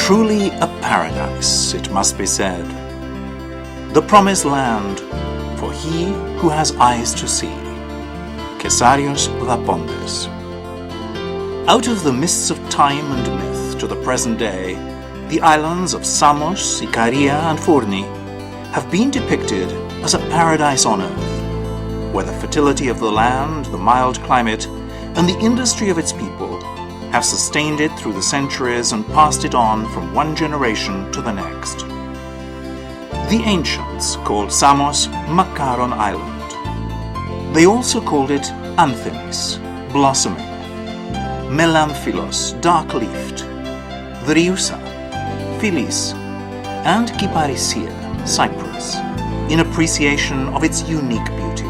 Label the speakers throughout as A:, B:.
A: Truly a paradise, it must be said. The promised land for he who has eyes to see. Cesarius Lapondes. Out of the mists of time and myth to the present day, the islands of Samos, Ikaria and Fournoi have been depicted as a paradise on earth, where the fertility of the land, the mild climate, and the industry of its people have sustained it through the centuries and passed it on from one generation to the next. The ancients called Samos Macaron Island. They also called it Anthemis, blossoming, Melamphilos, dark-leafed, Driousa, Philis, and Kyparissia, cypress, in appreciation of its unique beauty.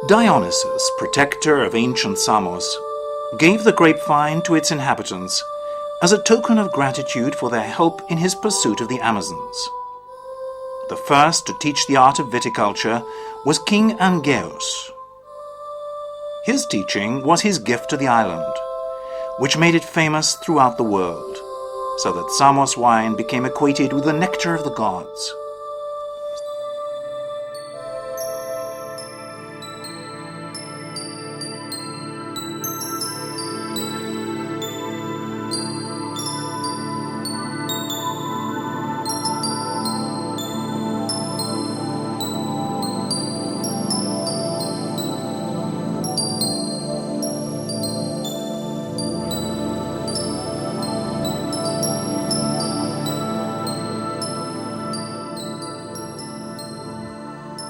A: Dionysus, protector of ancient Samos, gave the grapevine to its inhabitants as a token of gratitude for their help in his pursuit of the Amazons. The first to teach the art of viticulture was King Angeus. His teaching was his gift to the island, which made it famous throughout the world, so that Samos wine became equated with the nectar of the gods.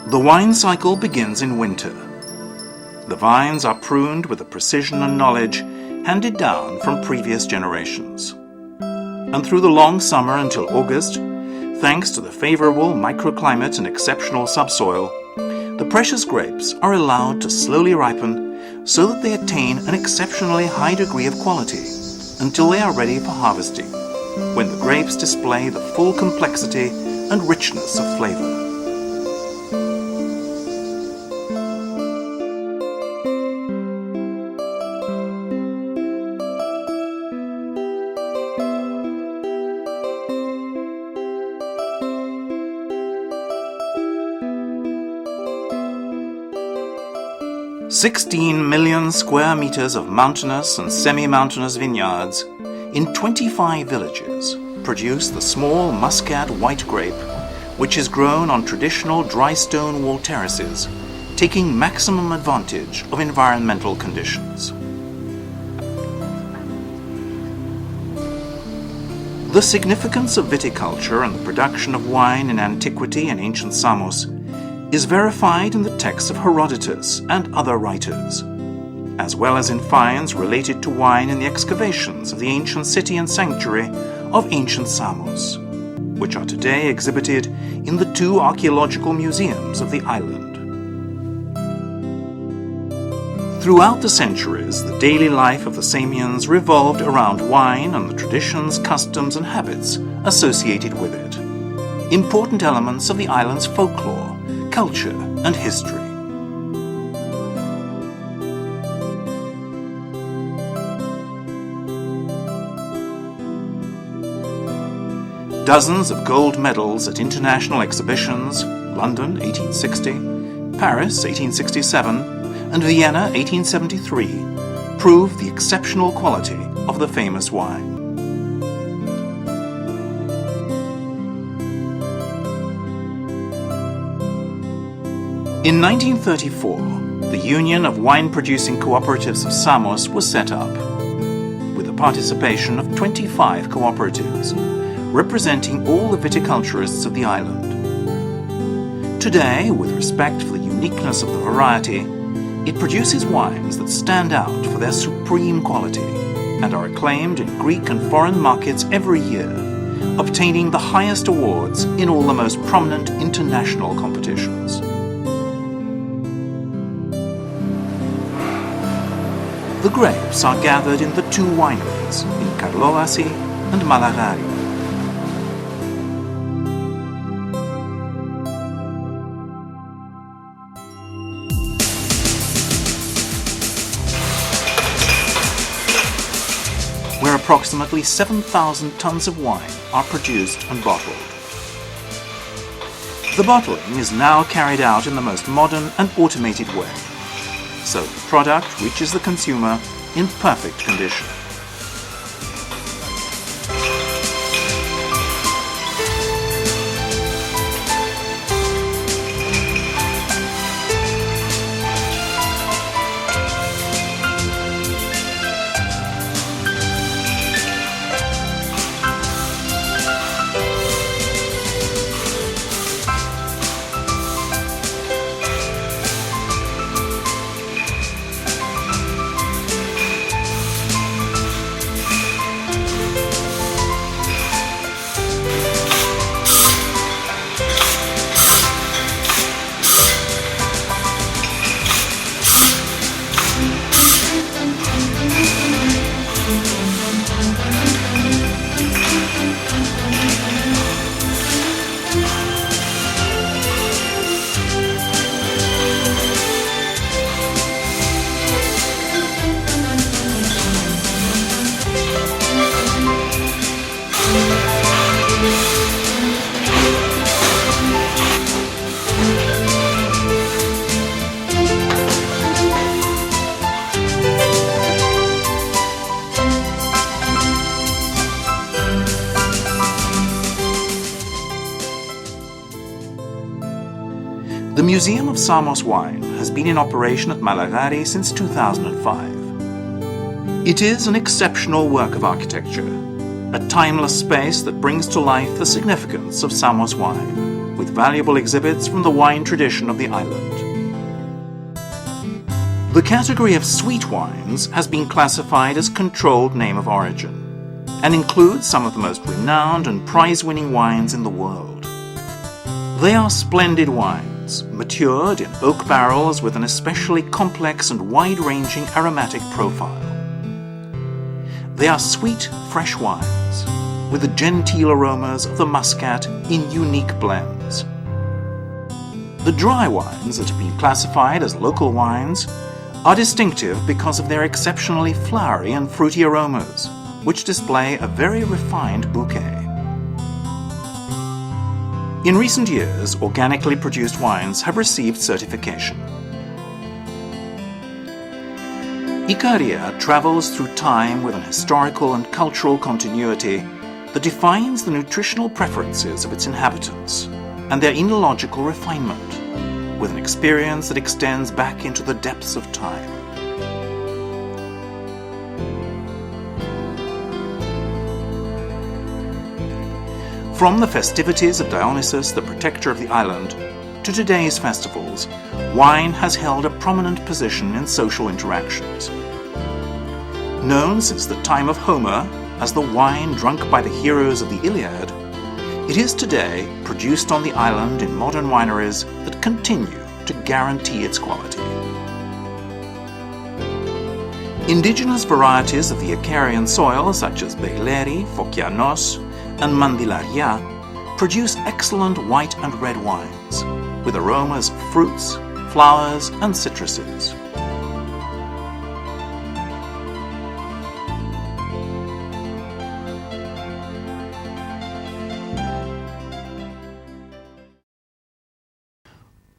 A: The wine cycle begins in winter. The vines are pruned with the precision and knowledge handed down from previous generations. And through the long summer until August, thanks to the favorable microclimate and exceptional subsoil, the precious grapes are allowed to slowly ripen so that they attain an exceptionally high degree of quality until they are ready for harvesting, when the grapes display the full complexity and richness of flavor. "16 million square meters of mountainous and semi-mountainous vineyards in 25 villages produce the small muscat white grape, which is grown on traditional dry stone wall terraces, taking maximum advantage of environmental conditions." The significance of viticulture and the production of wine in antiquity and ancient Samos is verified in the texts of Herodotus and other writers, as well as in finds related to wine in the excavations of the ancient city and sanctuary of ancient Samos, which are today exhibited in the 2 archaeological museums of the island. Throughout the centuries, the daily life of the Samians revolved around wine and the traditions, customs, and habits associated with it, important elements of the island's folklore, culture, and history. Dozens of gold medals at international exhibitions, London 1860, Paris 1867, and Vienna 1873, prove the exceptional quality of the famous wine. In 1934, the Union of Wine-Producing Cooperatives of Samos was set up, with the participation of 25 cooperatives, representing all the viticulturists of the island. Today, with respect for the uniqueness of the variety, it produces wines that stand out for their supreme quality and are acclaimed in Greek and foreign markets every year, obtaining the highest awards in all the most prominent international competitions. The grapes are gathered in the two wineries, in Karlovasi and Malagari. Where approximately 7,000 tons of wine are produced and bottled. The bottling is now carried out in the most modern and automated way, so the product reaches the consumer in perfect condition. The Museum of Samos Wine has been in operation at Malagari since 2005. It is an exceptional work of architecture, a timeless space that brings to life the significance of Samos wine, with valuable exhibits from the wine tradition of the island. The category of sweet wines has been classified as controlled name of origin, and includes some of the most renowned and prize-winning wines in the world. They are splendid wines, matured in oak barrels with an especially complex and wide-ranging aromatic profile. They are sweet, fresh wines, with the genteel aromas of the muscat in unique blends. The dry wines that have been classified as local wines are distinctive because of their exceptionally flowery and fruity aromas, which display a very refined bouquet. In recent years, organically produced wines have received certification. Ikaria travels through time with an historical and cultural continuity that defines the nutritional preferences of its inhabitants and their enological refinement, with an experience that extends back into the depths of time. From the festivities of Dionysus, the protector of the island, to today's festivals, wine has held a prominent position in social interactions. Known since the time of Homer as the wine drunk by the heroes of the Iliad, it is today produced on the island in modern wineries that continue to guarantee its quality. Indigenous varieties of the Icarian soil, such as Begleri, Fockianos, and Mandilaria, produce excellent white and red wines, with aromas of fruits, flowers, and citruses.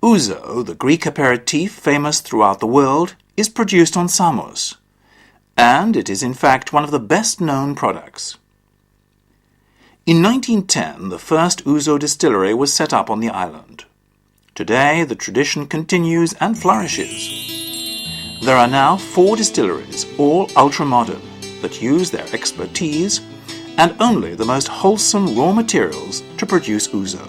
A: Ouzo, the Greek aperitif famous throughout the world, is produced on Samos, and it is in fact one of the best-known products. In 1910, the first ouzo distillery was set up on the island. Today, the tradition continues and flourishes. There are now 4 distilleries, all ultra-modern, that use their expertise and only the most wholesome raw materials to produce ouzo.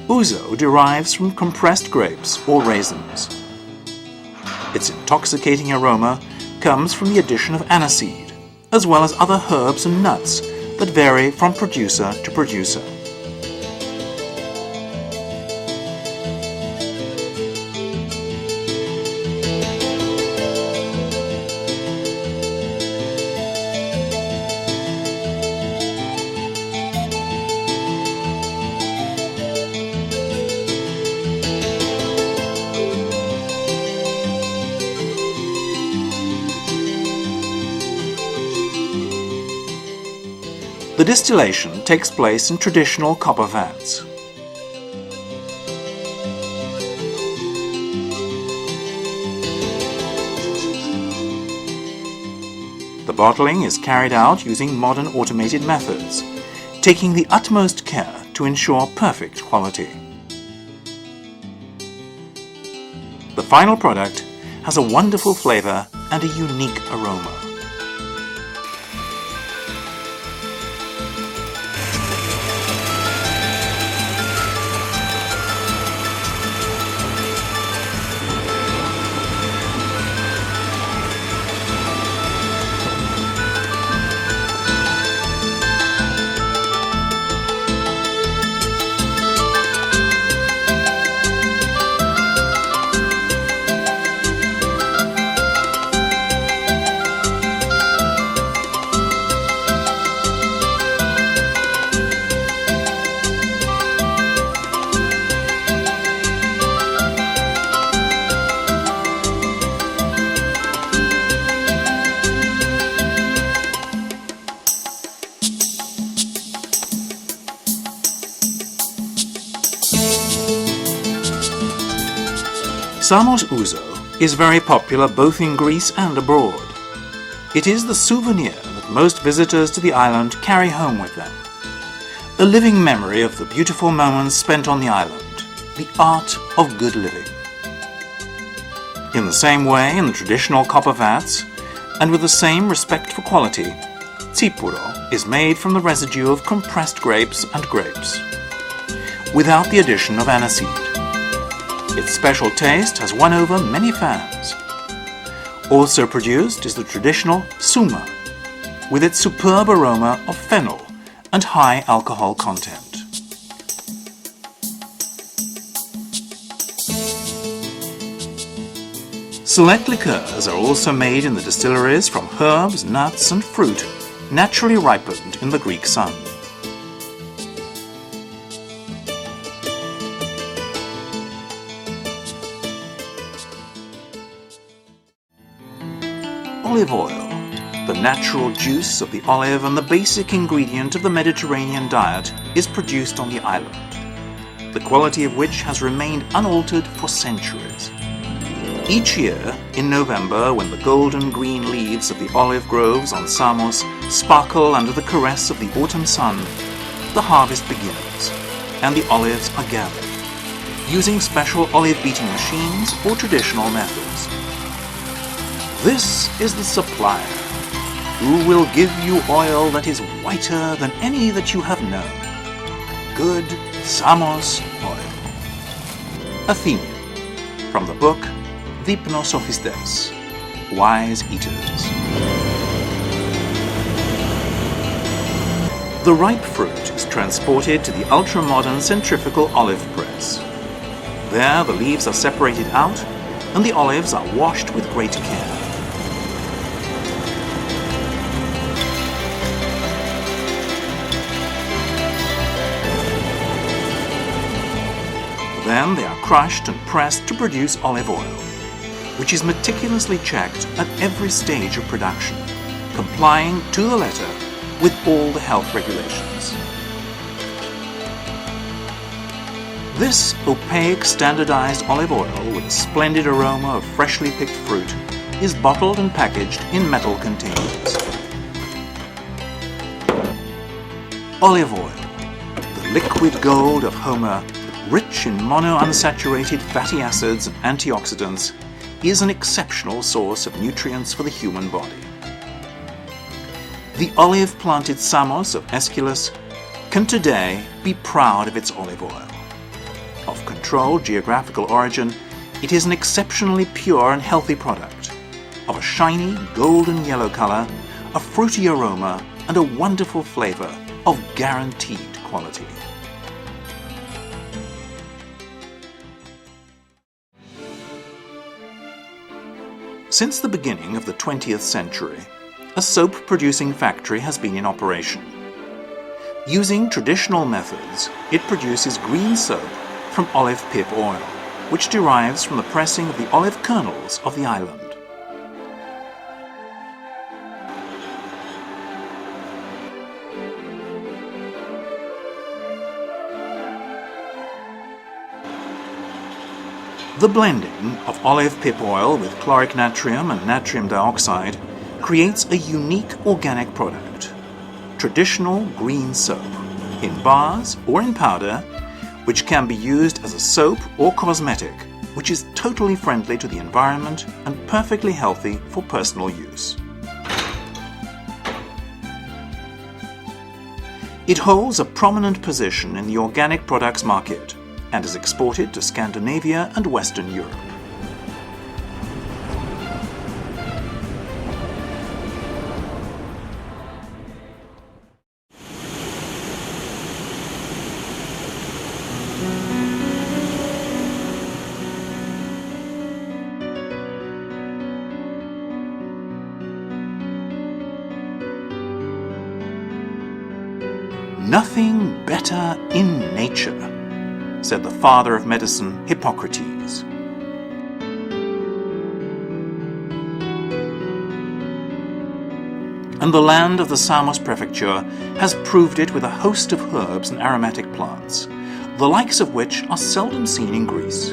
A: Ouzo derives from compressed grapes or raisins. Its intoxicating aroma comes from the addition of aniseed, as well as other herbs and nuts that vary from producer to producer. The distillation takes place in traditional copper vats. The bottling is carried out using modern automated methods, taking the utmost care to ensure perfect quality. The final product has a wonderful flavor and a unique aroma. Samos ouzo is very popular both in Greece and abroad. It is the souvenir that most visitors to the island carry home with them. A living memory of the beautiful moments spent on the island, the art of good living. In the same way, in the traditional copper vats, and with the same respect for quality, tsipuro is made from the residue of compressed grapes and grapes, without the addition of aniseed. Its special taste has won over many fans. Also produced is the traditional suma, with its superb aroma of fennel and high alcohol content. Select liqueurs are also made in the distilleries from herbs, nuts and fruit naturally ripened in the Greek sun. Olive oil, the natural juice of the olive and the basic ingredient of the Mediterranean diet, is produced on the island, the quality of which has remained unaltered for centuries. Each year, in November, when the golden green leaves of the olive groves on Samos sparkle under the caress of the autumn sun, the harvest begins, and the olives are gathered, using special olive beating machines or traditional methods. This is the supplier, who will give you oil that is whiter than any that you have known. Good Samos oil. Athenian, from the book Hypnosophistes, Wise Eaters. The ripe fruit is transported to the ultra-modern centrifugal olive press. There the leaves are separated out and the olives are washed with great care. Then they are crushed and pressed to produce olive oil, which is meticulously checked at every stage of production, complying to the letter with all the health regulations. This opaque standardized olive oil with a splendid aroma of freshly picked fruit is bottled and packaged in metal containers. Olive oil, the liquid gold of Homer, rich in monounsaturated fatty acids and antioxidants, is an exceptional source of nutrients for the human body. The olive-planted Samos of Aeschylus can today be proud of its olive oil. Of controlled geographical origin, it is an exceptionally pure and healthy product, of a shiny golden yellow color, a fruity aroma, and a wonderful flavor of guaranteed quality. Since the beginning of the 20th century, a soap-producing factory has been in operation. Using traditional methods, it produces green soap from olive pip oil, which derives from the pressing of the olive kernels of the island. The blending of olive pip oil with chloric natrium and natrium dioxide creates a unique organic product, traditional green soap, in bars or in powder, which can be used as a soap or cosmetic, which is totally friendly to the environment and perfectly healthy for personal use. It holds a prominent position in the organic products market and is exported to Scandinavia and Western Europe. Nothing better in nature, said the father of medicine, Hippocrates. And the land of the Samos prefecture has proved it with a host of herbs and aromatic plants, the likes of which are seldom seen in Greece.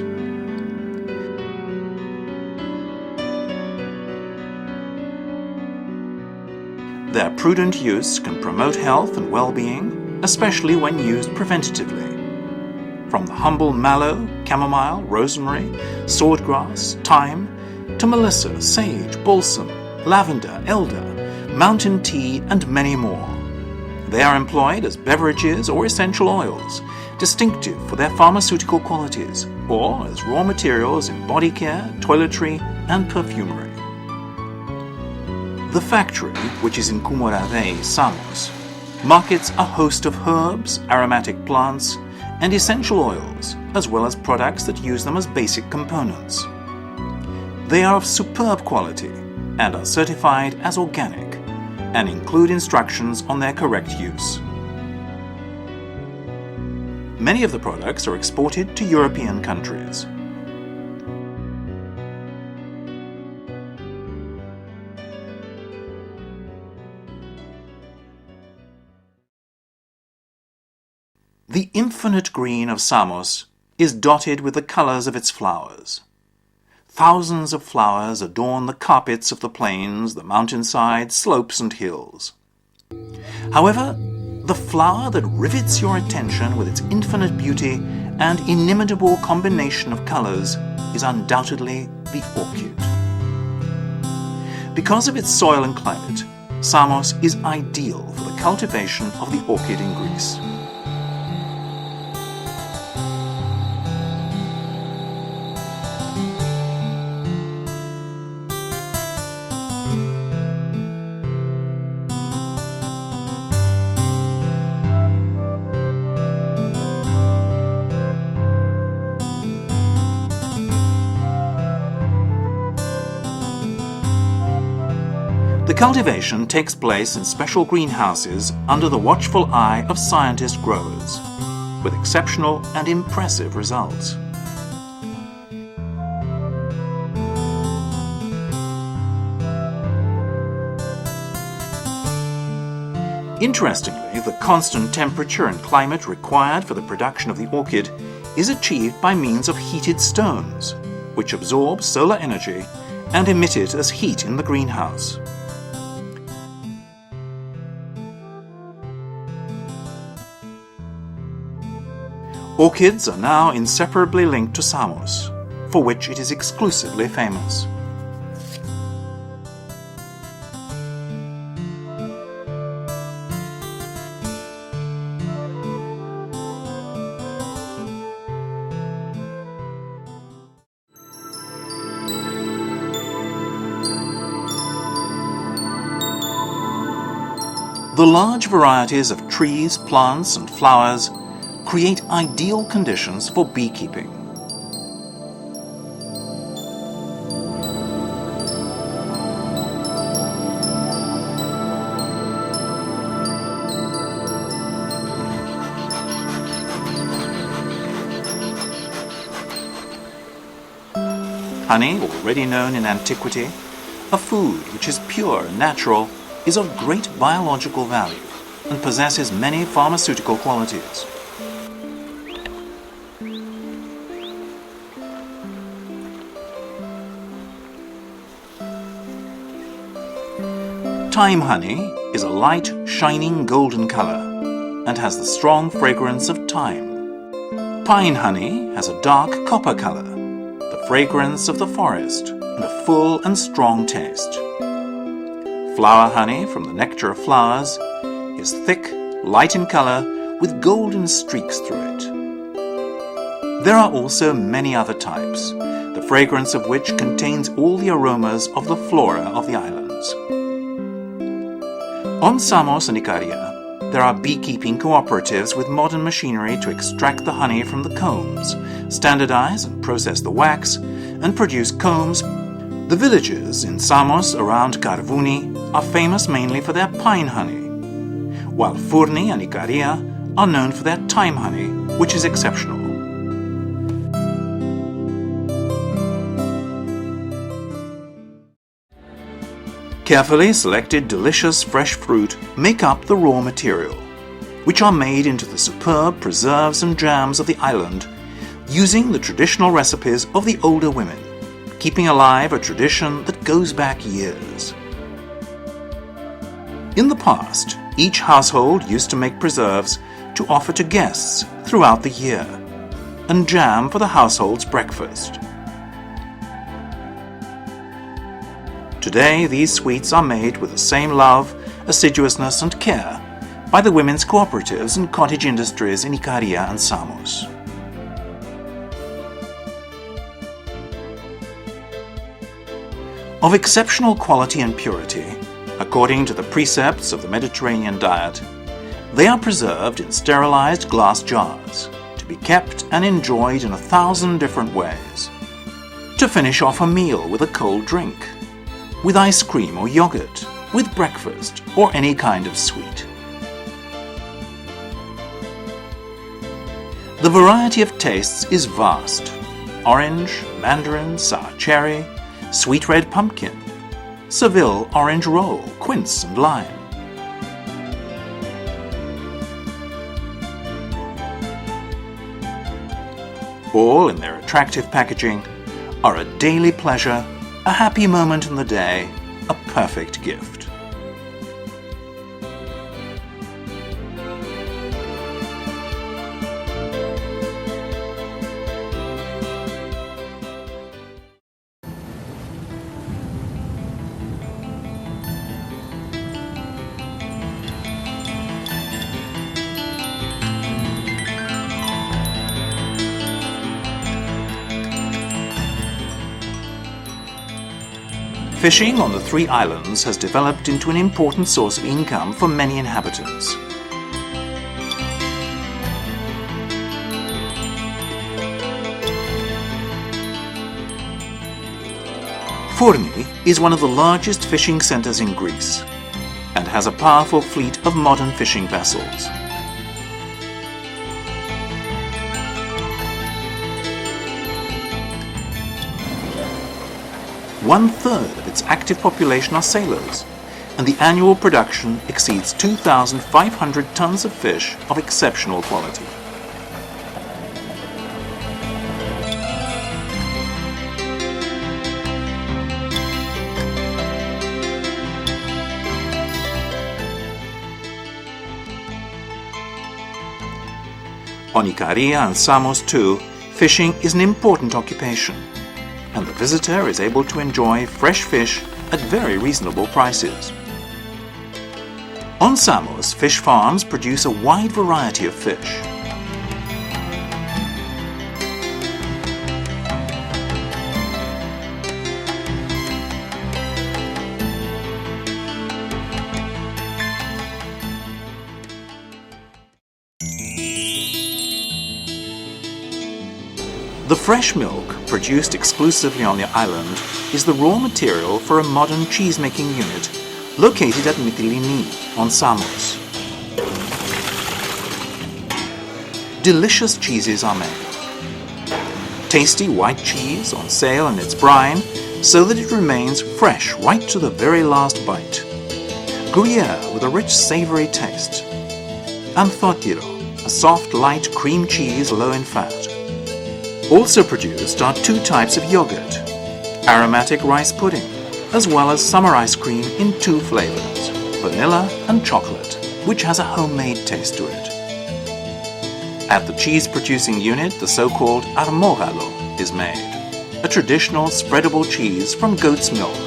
A: Their prudent use can promote health and well-being, especially when used preventatively. From the humble mallow, chamomile, rosemary, swordgrass, thyme, to melissa, sage, balsam, lavender, elder, mountain tea, and many more. They are employed as beverages or essential oils, distinctive for their pharmaceutical qualities, or as raw materials in body care, toiletry, and perfumery. The factory, which is in Kumoravei, Samos, markets a host of herbs, aromatic plants, and essential oils, as well as products that use them as basic components. They are of superb quality and are certified as organic, and include instructions on their correct use. Many of the products are exported to European countries. The infinite green of Samos is dotted with the colors of its flowers. Thousands of flowers adorn the carpets of the plains, the mountainsides, slopes, and hills. However, the flower that rivets your attention with its infinite beauty and inimitable combination of colors is undoubtedly the orchid. Because of its soil and climate, Samos is ideal for the cultivation of the orchid in Greece. The cultivation takes place in special greenhouses under the watchful eye of scientist growers, with exceptional and impressive results. Interestingly, the constant temperature and climate required for the production of the orchid is achieved by means of heated stones, which absorb solar energy and emit it as heat in the greenhouse. Orchids are now inseparably linked to Samos, for which it is exclusively famous. The large varieties of trees, plants, and flowers create ideal conditions for beekeeping. Honey, already known in antiquity, a food which is pure and natural, is of great biological value and possesses many pharmaceutical qualities. Thyme honey is a light, shining golden color and has the strong fragrance of thyme. Pine honey has a dark copper color, the fragrance of the forest, and a full and strong taste. Flower honey from the nectar of flowers is thick, light in color, with golden streaks through it. There are also many other types, the fragrance of which contains all the aromas of the flora of the islands. On Samos and Ikaria, there are beekeeping cooperatives with modern machinery to extract the honey from the combs, standardize and process the wax, and produce combs. The villages in Samos around Karvuni are famous mainly for their pine honey, while Fournoi and Ikaria are known for their thyme honey, which is exceptional. Carefully selected delicious fresh fruit make up the raw material, which are made into the superb preserves and jams of the island using the traditional recipes of the older women, keeping alive a tradition that goes back years. In the past, each household used to make preserves to offer to guests throughout the year, and jam for the household's breakfast. Today, these sweets are made with the same love, assiduousness, and care by the women's cooperatives and cottage industries in Ikaria and Samos. Of exceptional quality and purity, according to the precepts of the Mediterranean diet, they are preserved in sterilized glass jars, to be kept and enjoyed in 1,000 different ways. To finish off a meal with a cold drink, with ice cream or yogurt, with breakfast or any kind of sweet. The variety of tastes is vast: orange, mandarin, sour cherry, sweet red pumpkin, Seville orange roll, quince and lime. All in their attractive packaging are a daily pleasure, a happy moment in the day, a perfect gift. Fishing on the 3 islands has developed into an important source of income for many inhabitants. Fournoi is one of the largest fishing centers in Greece and has a powerful fleet of modern fishing vessels. One-third of its active population are sailors, and the annual production exceeds 2,500 tons of fish of exceptional quality. On Ikaria and Samos too, fishing is an important occupation, and the visitor is able to enjoy fresh fish at very reasonable prices. On Samos, fish farms produce a wide variety of fish. The fresh milk, produced exclusively on the island, is the raw material for a modern cheese-making unit located at Mythology on Samos. Delicious cheeses are made. Tasty white cheese on sale in its brine, so that it remains fresh right to the very last bite. Gruyere with a rich savory taste. And a soft, light cream cheese low in fat. Also produced are two types of yogurt, aromatic rice pudding, as well as summer ice cream in two flavors, vanilla and chocolate, which has a homemade taste to it. At the cheese-producing unit, the so-called armoralo is made, a traditional spreadable cheese from goat's milk,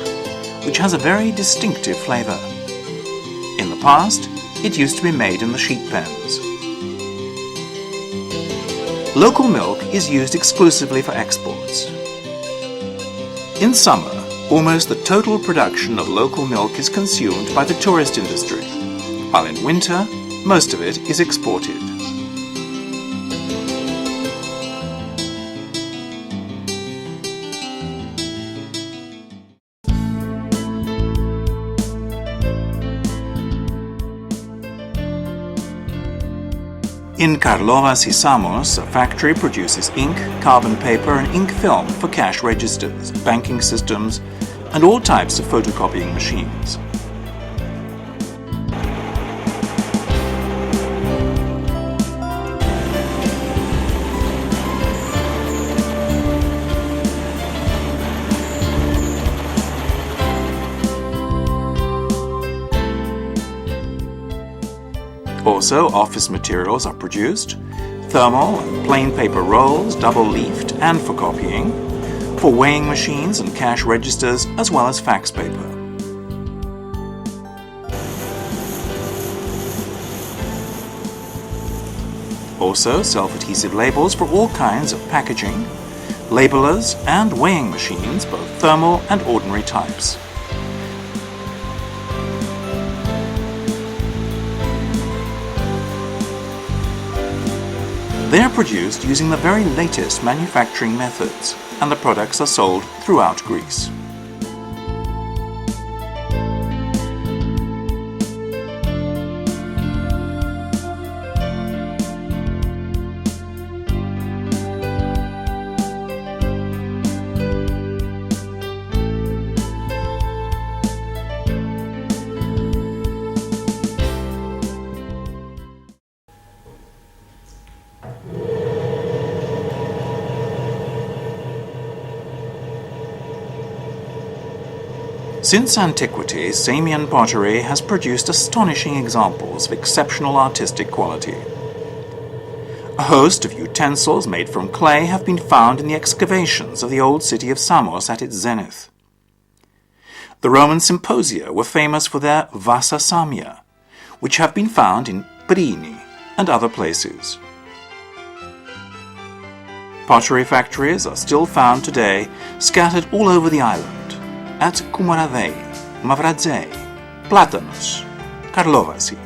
A: which has a very distinctive flavor. In the past, it used to be made in the sheep pens. Local milk is used exclusively for exports. In summer, almost the total production of local milk is consumed by the tourist industry, while in winter, most of it is exported. In Karlovas y Samos, a factory produces ink, carbon paper and ink film for cash registers, banking systems, and all types of photocopying machines. Also, office materials are produced, thermal and plain paper rolls, double-leafed and for copying, for weighing machines and cash registers, as well as fax paper. Also, self-adhesive labels for all kinds of packaging, labelers and weighing machines, both thermal and ordinary types. They are produced using the very latest manufacturing methods, and the products are sold throughout Greece. Since antiquity, Samian pottery has produced astonishing examples of exceptional artistic quality. A host of utensils made from clay have been found in the excavations of the old city of Samos at its zenith. The Roman symposia were famous for their vasa samia, which have been found in Prini and other places. Pottery factories are still found today scattered all over the island, at Kumaravei, Mavradzei, Platanos, Karlovasi.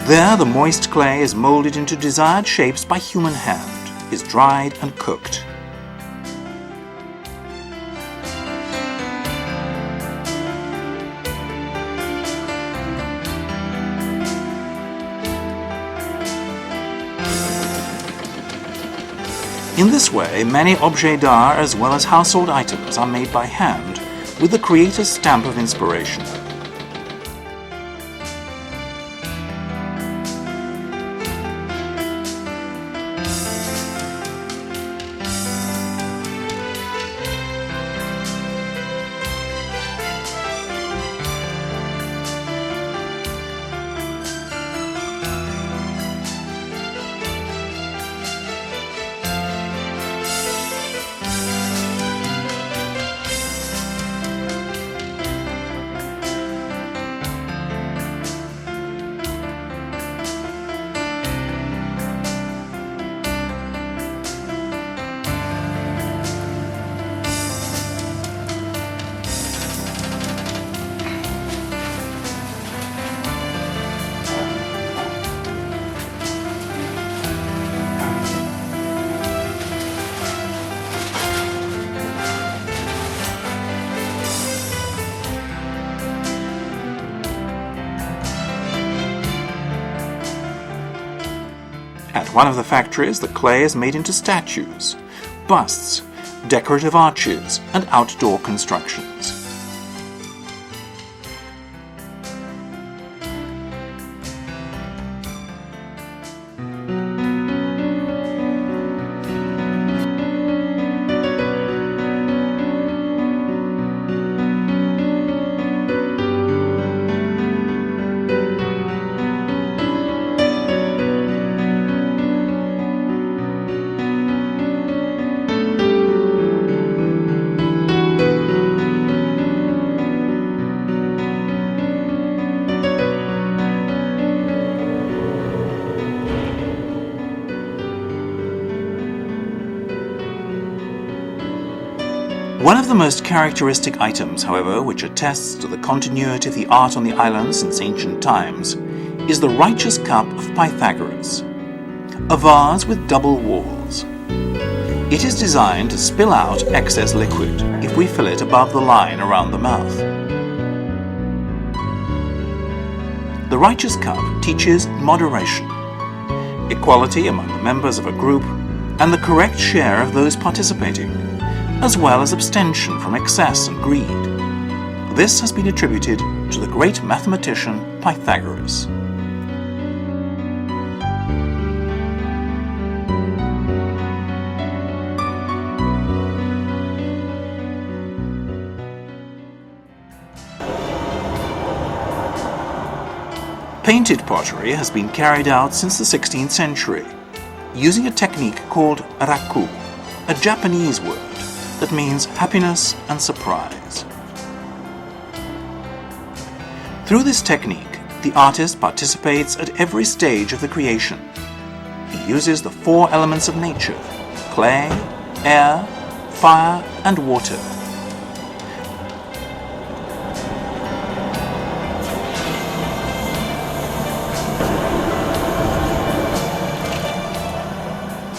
A: There, the moist clay is molded into desired shapes by human hand, is dried and cooked. In this way, many objets d'art as well as household items are made by hand with the creator's stamp of inspiration. At one of the factories, the clay is made into statues, busts, decorative arches, and outdoor constructions. One of the most characteristic items, however, which attests to the continuity of the art on the island since ancient times, is the righteous cup of Pythagoras, a vase with double walls. It is designed to spill out excess liquid if we fill it above the line around the mouth. The righteous cup teaches moderation, equality among the members of a group, and the correct share of those participating, as well as abstention from excess and greed. This has been attributed to the great mathematician Pythagoras. Painted pottery has been carried out since the 16th century, using a technique called Raku, a Japanese word that means happiness and surprise. Through this technique, the artist participates at every stage of the creation. He uses the 4 elements of nature: clay, air, fire, and water.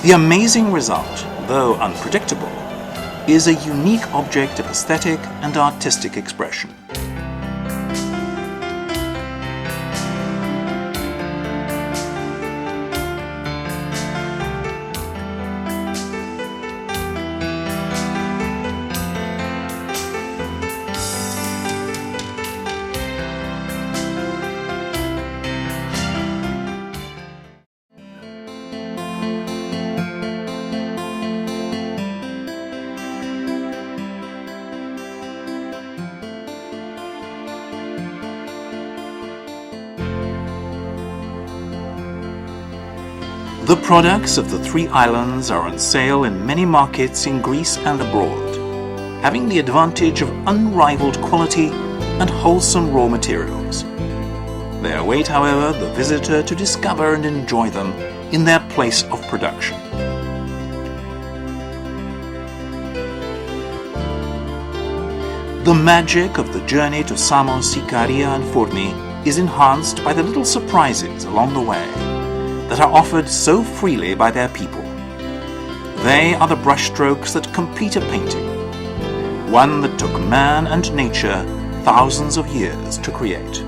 A: The amazing result, though unpredictable, is a unique object of aesthetic and artistic expression. The products of the 3 islands are on sale in many markets in Greece and abroad, having the advantage of unrivaled quality and wholesome raw materials. They await, however, the visitor to discover and enjoy them in their place of production. The magic of the journey to Samos, Ikaria and Fournoi is enhanced by the little surprises along the way that are offered so freely by their people. They are the brushstrokes that complete a painting, one that took man and nature thousands of years to create.